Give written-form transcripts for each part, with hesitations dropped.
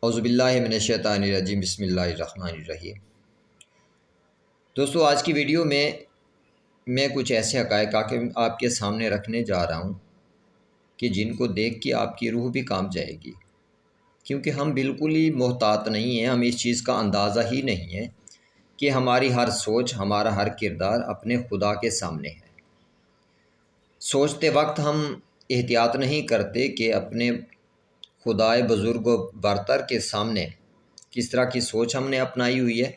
اعوذ باللہ من الشیطان الرجیم، بسم اللہ الرحمن الرحیم۔ دوستو، آج کی ویڈیو میں کچھ ایسے حقائق آپ کے سامنے رکھنے جا رہا ہوں کہ جن کو دیکھ کے آپ کی روح بھی کانپ جائے گی، کیونکہ ہم بالکل ہی محتاط نہیں ہیں، ہمیں اس چیز کا اندازہ ہی نہیں ہے کہ ہماری ہر سوچ، ہمارا ہر کردار اپنے خدا کے سامنے ہے۔ سوچتے وقت ہم احتیاط نہیں کرتے کہ اپنے خدائے بزرگ و برتر کے سامنے کس طرح کی سوچ ہم نے اپنائی ہوئی ہے۔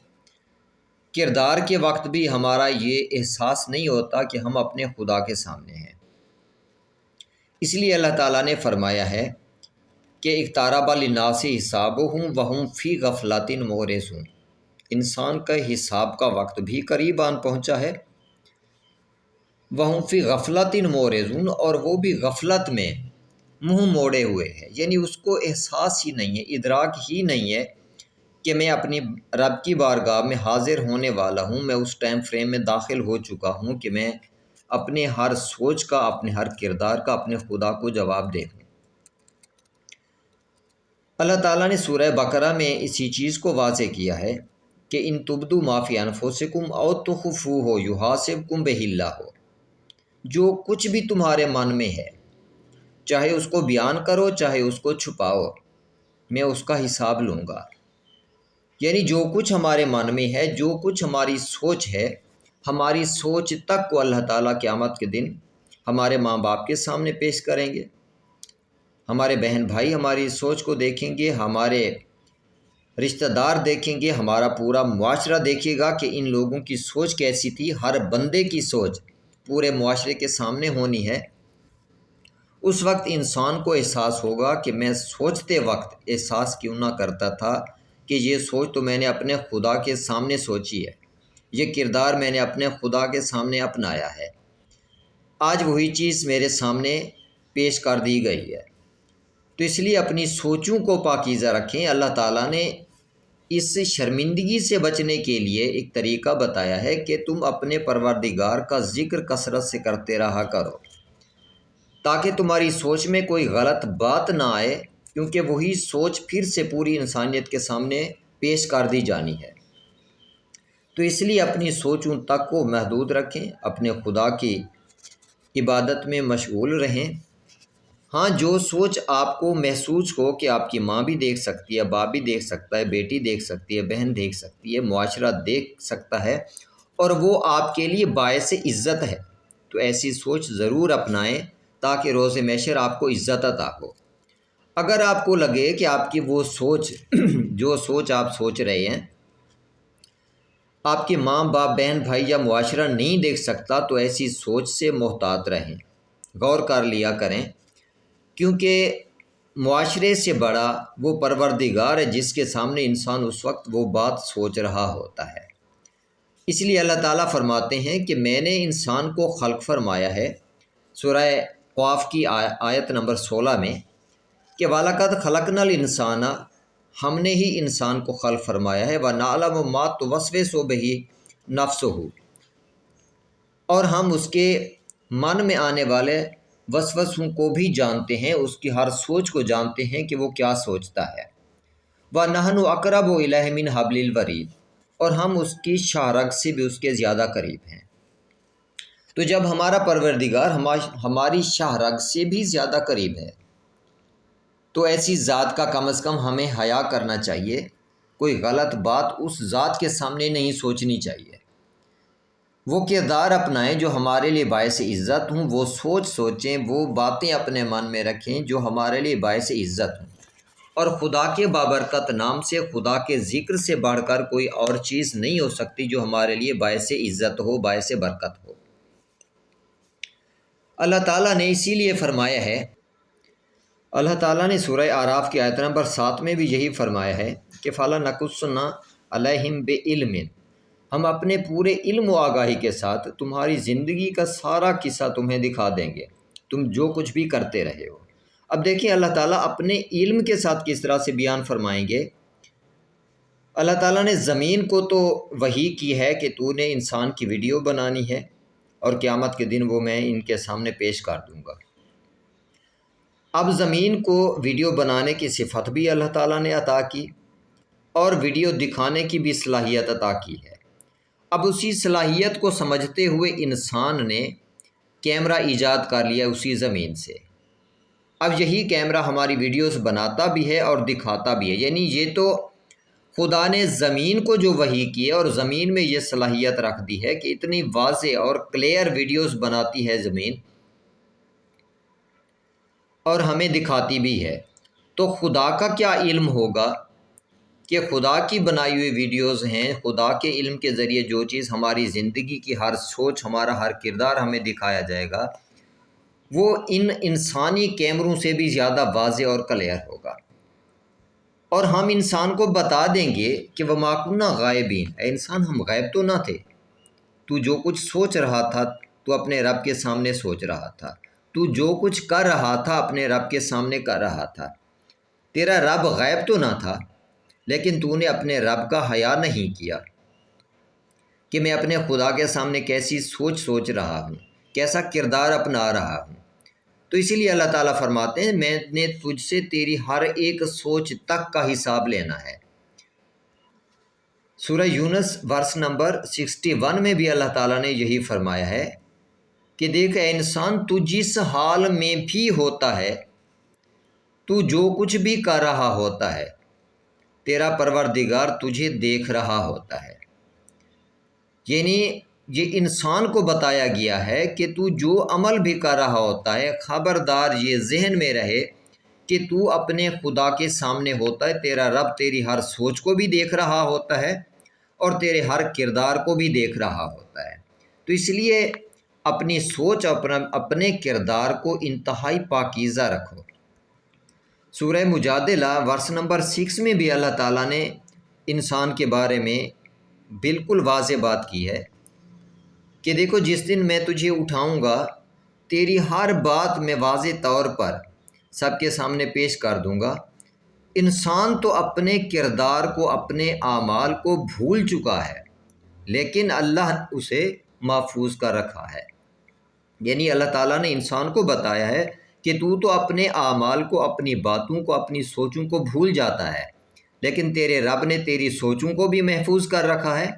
کردار کے وقت بھی ہمارا یہ احساس نہیں ہوتا کہ ہم اپنے خدا کے سامنے ہیں۔ اس لیے اللہ تعالیٰ نے فرمایا ہے کہ اقترب للناس حسابہم وہم فی غفلۃ معرضون، انسان کا حساب کا وقت بھی قریب آن پہنچا ہے، وہم فی غفلۃ معرضون، اور وہ بھی غفلت میں منہ موڑے ہوئے ہے، یعنی اس کو احساس ہی نہیں ہے، ادراک ہی نہیں ہے کہ میں اپنی رب کی بارگاہ میں حاضر ہونے والا ہوں، میں اس ٹائم فریم میں داخل ہو چکا ہوں کہ میں اپنے ہر سوچ کا، اپنے ہر کردار کا اپنے خدا کو جواب دے دوں۔ اللہ تعالیٰ نے سورہ بقرہ میں اسی چیز کو واضح کیا ہے کہ ان تبدوا ما فی انفسکم او تخفوہ یحاسبکم بہ اللہ، جو کچھ بھی تمہارے من میں ہے، چاہے اس کو بیان کرو چاہے اس کو چھپاؤ، میں اس کا حساب لوں گا۔ یعنی جو کچھ ہمارے من میں ہے، جو کچھ ہماری سوچ ہے، ہماری سوچ تک کو اللہ تعالیٰ قیامت کے دن ہمارے ماں باپ کے سامنے پیش کریں گے، ہمارے بہن بھائی ہماری سوچ کو دیکھیں گے، ہمارے رشتہ دار دیکھیں گے، ہمارا پورا معاشرہ دیکھے گا کہ ان لوگوں کی سوچ کیسی تھی۔ ہر بندے کی سوچ پورے معاشرے کے سامنے ہونی ہے۔ اس وقت انسان کو احساس ہوگا کہ میں سوچتے وقت احساس کیوں نہ کرتا تھا کہ یہ سوچ تو میں نے اپنے خدا کے سامنے سوچی ہے، یہ کردار میں نے اپنے خدا کے سامنے اپنایا ہے، آج وہی چیز میرے سامنے پیش کر دی گئی ہے۔ تو اس لیے اپنی سوچوں کو پاکیزہ رکھیں۔ اللہ تعالیٰ نے اس شرمندگی سے بچنے کے لیے ایک طریقہ بتایا ہے کہ تم اپنے پروردگار کا ذکر کثرت سے کرتے رہا کرو، تاکہ تمہاری سوچ میں کوئی غلط بات نہ آئے، کیونکہ وہی سوچ پھر سے پوری انسانیت کے سامنے پیش کر دی جانی ہے۔ تو اس لیے اپنی سوچوں تک کو محدود رکھیں، اپنے خدا کی عبادت میں مشغول رہیں۔ ہاں، جو سوچ آپ کو محسوس ہو کہ آپ کی ماں بھی دیکھ سکتی ہے، باپ بھی دیکھ سکتا ہے، بیٹی دیکھ سکتی ہے، بہن دیکھ سکتی ہے، معاشرہ دیکھ سکتا ہے، اور وہ آپ کے لیے باعث عزت ہے، تو ایسی سوچ ضرور اپنائیں تاکہ روز محشر آپ کو عزت عطا ہو۔ اگر آپ کو لگے کہ آپ کی وہ سوچ جو سوچ آپ سوچ رہے ہیں آپ کی ماں باپ بہن بھائی یا معاشرہ نہیں دیکھ سکتا، تو ایسی سوچ سے محتاط رہیں، غور کر لیا کریں، کیونکہ معاشرے سے بڑا وہ پروردگار ہے جس کے سامنے انسان اس وقت وہ بات سوچ رہا ہوتا ہے۔ اس لیے اللہ تعالیٰ فرماتے ہیں کہ میں نے انسان کو خلق فرمایا ہے، سورہ قاف کی آیت نمبر 16 میں، کہ وَلَقَدْ خَلَقْنَا الْإِنسَانَ، ہم نے ہی انسان کو خلق فرمایا ہے، وَنَعْلَمُ مَا تُوَسْوِسُ بِهِ نَفْسُهُ، اور ہم اس کے من میں آنے والے وسوسوں کو بھی جانتے ہیں، اس کی ہر سوچ کو جانتے ہیں کہ وہ کیا سوچتا ہے۔ وَنَحْنُ أَقْرَبُ إِلَيْهِ مِنْ حَبْلِ الْوَرِيدِ، اور ہم اس کی شاہ رگ سے بھی اس کے زیادہ قریب ہیں۔ تو جب ہمارا پروردگار ہماری شاہ رگ سے بھی زیادہ قریب ہے، تو ایسی ذات کا کم از کم ہمیں حیا کرنا چاہیے، کوئی غلط بات اس ذات کے سامنے نہیں سوچنی چاہیے۔ وہ کردار اپنائیں جو ہمارے لیے باعث عزت ہوں، وہ سوچ سوچیں، وہ باتیں اپنے من میں رکھیں جو ہمارے لیے باعث عزت ہوں، اور خدا کے بابرکت نام سے، خدا کے ذکر سے بڑھ کر کوئی اور چیز نہیں ہو سکتی جو ہمارے لیے باعث عزت ہو، باعث برکت ہو۔ اللہ تعالیٰ نے اسی لیے فرمایا ہے، اللہ تعالیٰ نے سورہ اعراف کی آیت نمبر 7 میں بھی یہی فرمایا ہے کہ فَلَنَقُصَّنَّ عَلَيْهِمْ بِعِلْمٍ، ہم اپنے پورے علم و آگاہی کے ساتھ تمہاری زندگی کا سارا قصہ تمہیں دکھا دیں گے، تم جو کچھ بھی کرتے رہے ہو۔ اب دیکھیں اللہ تعالیٰ اپنے علم کے ساتھ کس طرح سے بیان فرمائیں گے۔ اللہ تعالیٰ نے زمین کو تو وحی کی ہے کہ تو نے انسان کی ویڈیو بنانی ہے، اور قیامت کے دن وہ میں ان کے سامنے پیش کر دوں گا۔ اب زمین کو ویڈیو بنانے کی صفت بھی اللہ تعالیٰ نے عطا کی اور ویڈیو دکھانے کی بھی صلاحیت عطا کی ہے۔ اب اسی صلاحیت کو سمجھتے ہوئے انسان نے کیمرہ ایجاد کر لیا اسی زمین سے۔ اب یہی کیمرہ ہماری ویڈیوز بناتا بھی ہے اور دکھاتا بھی ہے، یعنی یہ تو خدا نے زمین کو جو وحی کی ہے اور زمین میں یہ صلاحیت رکھ دی ہے کہ اتنی واضح اور کلیئر ویڈیوز بناتی ہے زمین اور ہمیں دکھاتی بھی ہے۔ تو خدا کا کیا علم ہوگا کہ خدا کی بنائی ہوئی ویڈیوز ہیں، خدا کے علم کے ذریعے جو چیز ہماری زندگی کی ہر سوچ، ہمارا ہر کردار ہمیں دکھایا جائے گا، وہ ان انسانی کیمروں سے بھی زیادہ واضح اور کلیئر ہوگا۔ اور ہم انسان کو بتا دیں گے کہ وما کنا غائبین، اے انسان ہم غائب تو نہ تھے، تو جو کچھ سوچ رہا تھا تو اپنے رب کے سامنے سوچ رہا تھا، تو جو کچھ کر رہا تھا اپنے رب کے سامنے کر رہا تھا، تیرا رب غائب تو نہ تھا، لیکن تو نے اپنے رب کا حیا نہیں کیا کہ میں اپنے خدا کے سامنے کیسی سوچ رہا ہوں، کیسا کردار اپنا رہا ہوں۔ تو اسی لیے اللہ تعالیٰ فرماتے ہیں میں نے تجھ سے تیری ہر ایک سوچ تک کا حساب لینا ہے۔ سورہ یونس ورس نمبر 61 میں بھی اللہ تعالیٰ نے یہی فرمایا ہے کہ دیکھ اے انسان، تو جس حال میں بھی ہوتا ہے، تو جو کچھ بھی کر رہا ہوتا ہے، تیرا پروردگار تجھے دیکھ رہا ہوتا ہے۔ یعنی یہ انسان کو بتایا گیا ہے کہ تو جو عمل بھی کر رہا ہوتا ہے، خبردار یہ ذہن میں رہے کہ تو اپنے خدا کے سامنے ہوتا ہے، تیرا رب تیری ہر سوچ کو بھی دیکھ رہا ہوتا ہے اور تیرے ہر کردار کو بھی دیکھ رہا ہوتا ہے۔ تو اس لیے اپنی سوچ اپنے کردار کو انتہائی پاکیزہ رکھو۔ سورہ مجادلہ ورس نمبر 6 میں بھی اللہ تعالیٰ نے انسان کے بارے میں بالکل واضح بات کی ہے کہ دیکھو جس دن میں تجھے اٹھاؤں گا، تیری ہر بات میں واضح طور پر سب کے سامنے پیش کر دوں گا۔ انسان تو اپنے کردار کو، اپنے اعمال کو بھول چکا ہے، لیکن اللہ اسے محفوظ کر رکھا ہے۔ یعنی اللہ تعالیٰ نے انسان کو بتایا ہے کہ تو اپنے اعمال کو، اپنی باتوں کو، اپنی سوچوں کو بھول جاتا ہے، لیکن تیرے رب نے تیری سوچوں کو بھی محفوظ کر رکھا ہے،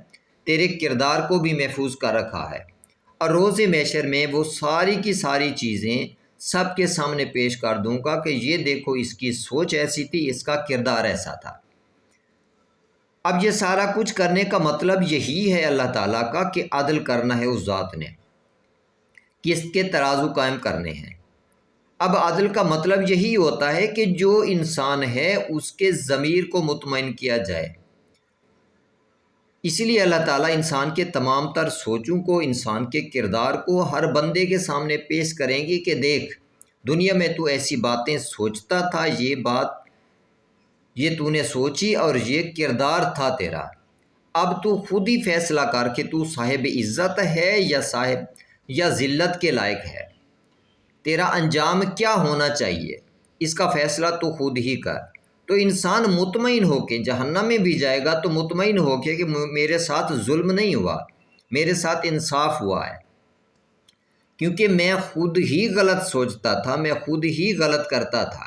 تیرے کردار کو بھی محفوظ کر رکھا ہے، اور روز محشر میں وہ ساری کی ساری چیزیں سب کے سامنے پیش کر دوں گا کہ یہ دیکھو اس کی سوچ ایسی تھی، اس کا کردار ایسا تھا۔ اب یہ سارا کچھ کرنے کا مطلب یہی ہے اللہ تعالیٰ کا کہ عدل کرنا ہے اس ذات نے، قسط کے ترازو قائم کرنے ہیں۔ اب عدل کا مطلب یہی ہوتا ہے کہ جو انسان ہے اس کے ضمیر کو مطمئن کیا جائے۔ اسی لیے اللہ تعالیٰ انسان کے تمام تر سوچوں کو، انسان کے کردار کو ہر بندے کے سامنے پیش کریں گی کہ دیکھ دنیا میں تو ایسی باتیں سوچتا تھا، یہ تو نے سوچی اور یہ کردار تھا تیرا، اب تو خود ہی فیصلہ کر کہ تو صاحب عزت ہے یا ذلت کے لائق ہے، تیرا انجام کیا ہونا چاہیے، اس کا فیصلہ تو خود ہی کر۔ تو انسان مطمئن ہو کے جہنم میں بھی جائے گا تو مطمئن ہو کے کہ میرے ساتھ ظلم نہیں ہوا، میرے ساتھ انصاف ہوا ہے، کیونکہ میں خود ہی غلط سوچتا تھا، میں خود ہی غلط کرتا تھا۔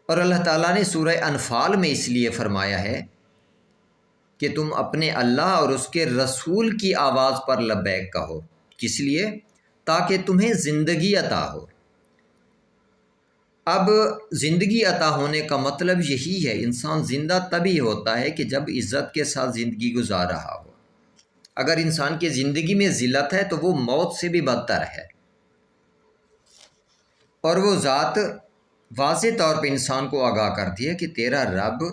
اور اللہ تعالیٰ نے سورہ انفال میں اس لیے فرمایا ہے کہ تم اپنے اللہ اور اس کے رسول کی آواز پر لبیک کہو، کس لیے؟ تاکہ تمہیں زندگی عطا ہو۔ اب زندگی عطا ہونے کا مطلب یہی ہے، انسان زندہ تبھی ہوتا ہے کہ جب عزت کے ساتھ زندگی گزار رہا ہو۔ اگر انسان کی زندگی میں ذلت ہے تو وہ موت سے بھی بدتر ہے۔ اور وہ ذات واضح طور پہ انسان کو آگاہ کرتی ہے کہ تیرا رب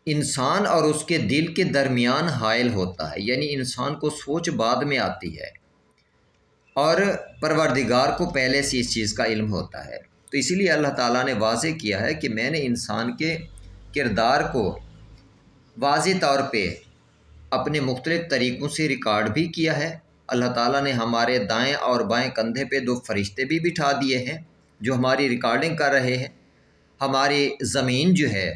انسان اور اس کے دل کے درمیان حائل ہوتا ہے، یعنی انسان کو سوچ بعد میں آتی ہے اور پروردگار کو پہلے سے اس چیز کا علم ہوتا ہے۔ تو اسی لیے اللہ تعالیٰ نے واضح کیا ہے کہ میں نے انسان کے کردار کو واضح طور پہ اپنے مختلف طریقوں سے ریکارڈ بھی کیا ہے۔ اللہ تعالیٰ نے ہمارے دائیں اور بائیں کندھے پہ 2 فرشتے بھی بٹھا دیے ہیں جو ہماری ریکارڈنگ کر رہے ہیں۔ ہماری زمین جو ہے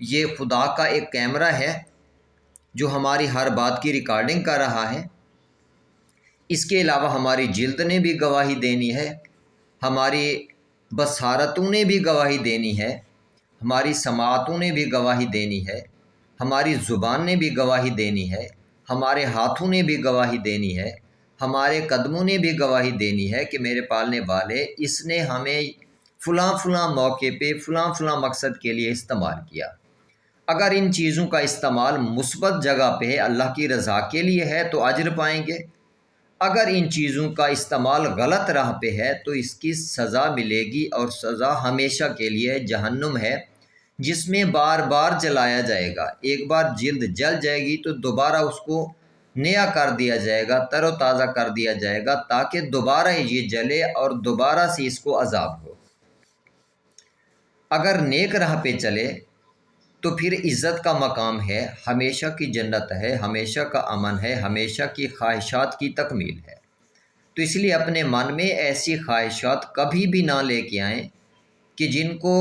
یہ خدا کا ایک کیمرہ ہے جو ہماری ہر بات کی ریکارڈنگ کر رہا ہے۔ اس کے علاوہ ہماری جلد نے بھی گواہی دینی ہے ہماری بصارتوں نے بھی گواہی دینی ہے، ہماری سماعتوں نے بھی گواہی دینی ہے، ہماری زبان نے بھی گواہی دینی ہے، ہمارے ہاتھوں نے بھی گواہی دینی ہے، ہمارے قدموں نے بھی گواہی دینی ہے کہ میرے پالنے والے اس نے ہمیں فلاں فلاں موقع پہ فلاں فلاں مقصد کے لیے استعمال کیا۔ اگر ان چیزوں کا استعمال مثبت جگہ پہ ہے، اللہ کی رضا کے لیے ہے، تو اجر پائیں گے۔ اگر ان چیزوں کا استعمال غلط راہ پہ ہے تو اس کی سزا ملے گی، اور سزا ہمیشہ کے لیے جہنم ہے، جس میں بار بار جلایا جائے گا۔ ایک بار جلد جل جائے گی تو دوبارہ اس کو نیا کر دیا جائے گا، تر و تازہ کر دیا جائے گا، تاکہ دوبارہ یہ جلے اور دوبارہ سے اس کو عذاب ہو۔ اگر نیک راہ پہ چلے تو پھر عزت کا مقام ہے، ہمیشہ کی جنت ہے، ہمیشہ کا امن ہے، ہمیشہ کی خواہشات کی تکمیل ہے۔ تو اس لیے اپنے من میں ایسی خواہشات کبھی بھی نہ لے کے آئیں کہ جن کو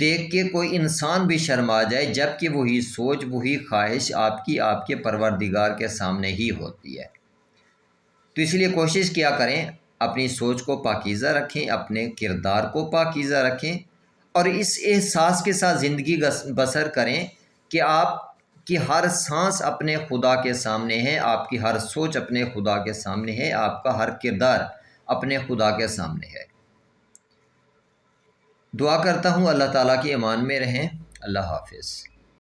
دیکھ کے کوئی انسان بھی شرما جائے، جب کہ وہی سوچ وہی خواہش آپ کے پروردگار کے سامنے ہی ہوتی ہے۔ تو اس لیے کوشش کیا کریں، اپنی سوچ کو پاکیزہ رکھیں، اپنے کردار کو پاکیزہ رکھیں، اور اس احساس کے ساتھ زندگی بسر کریں کہ آپ کی ہر سانس اپنے خدا کے سامنے ہے، آپ کی ہر سوچ اپنے خدا کے سامنے ہے، آپ کا ہر کردار اپنے خدا کے سامنے ہے۔ دعا کرتا ہوں اللہ تعالیٰ کی امان میں رہیں۔ اللہ حافظ۔